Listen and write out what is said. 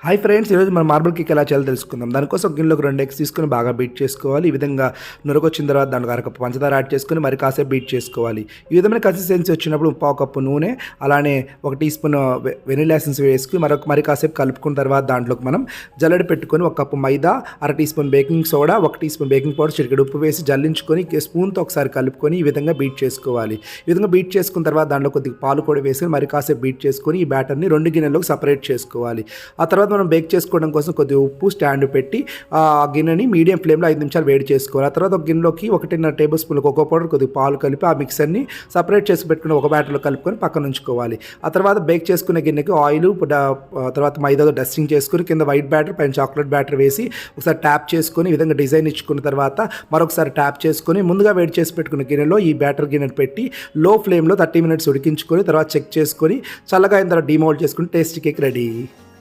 Hi friends, ఈరోజు మనం marble cake ఎలా చేయాలో తెలుసుకుందాం. దానికోసం ఒక గిన్నెలోకి 2 ఎగ్స్ తీసుకొని బాగా బీట్ చేసుకోవాలి. ఈ విధంగా నురగొచ్చిన తర్వాత దాంట్లో అరకప్పు పంచదార యాడ్ చేసుకొని మరి కాసేపు బీట్ చేసుకోవాలి. ఈ విధమైన కన్సిస్టెన్సీ వచ్చినప్పుడు పావు కప్పు నూనె, అలానే 1 టీ స్పూన్ వెనిలా ఎసెన్స్ వేసుకుని మరి కాసేపు కలుపుకున్న తర్వాత దాంట్లోకి మనం జల్లెడ పెట్టుకొని 1 cup maida, 1/2 teaspoon baking soda, 1 teaspoon baking powder, చిటికెడు ఉప్పు వేసి జల్లించుకొని స్పూన్తో ఒకసారి కలుపుకొని ఈ విధంగా బీట్ చేసుకోవాలి. ఈ విధంగా బీట్ చేసుకున్న తర్వాత దాంట్లో కొద్దిగా పాలు కూడా వేసుకొని మరి కాసేపు బీట్ చేసుకొని ఈ బ్యాటర్ని 2 గిన్నెల్లోకి సపరేట్ చేసుకోవాలి. ఆ తర్వాత మనం బేక్ చేసుకోవడం కోసం కొద్దిగా ఉప్పు స్టాండ్ పెట్టి ఆ గిన్నెని మీడియం ఫ్లేమ్లో 5 నిమిషాలు వేడి చేసుకోవాలి. ఆ తర్వాత ఒక గిన్నెలోకి 1.5 టేబుల్ స్పూన్ కోకో పౌడర్, కొద్దిగా పాలు కలిపి ఆ మిక్సర్ని సపరేట్ చేసి పెట్టుకుని ఒక బ్యాటర్లో కలుపుకొని పక్కన ఉంచుకోవాలి. ఆ తర్వాత బేక్ చేసుకునే గిన్నెకి ఆయిల్, తర్వాత మైదాతో డస్టింగ్ చేసుకుని కింద వైట్ బ్యాటర్ పైన చాక్లెట్ బ్యాటర్ వేసి ఒకసారి ట్యాప్ చేసుకొని ఈ విధంగా డిజైన్ ఇచ్చుకున్న తర్వాత మరొకసారి ట్యాప్ చేసుకొని ముందుగా వేడి చేసి పెట్టుకున్న గిన్నెలో ఈ బ్యాటర్ గిన్నె పెట్టి లో ఫ్లేమ్లో 30 మినిట్స్ ఉడికించుకొని తర్వాత చెక్ చేసుకొని చల్లగా అయిన తర్వాత డిమోల్డ్ చేసుకుని టేస్టీ కేక్ రెడీ.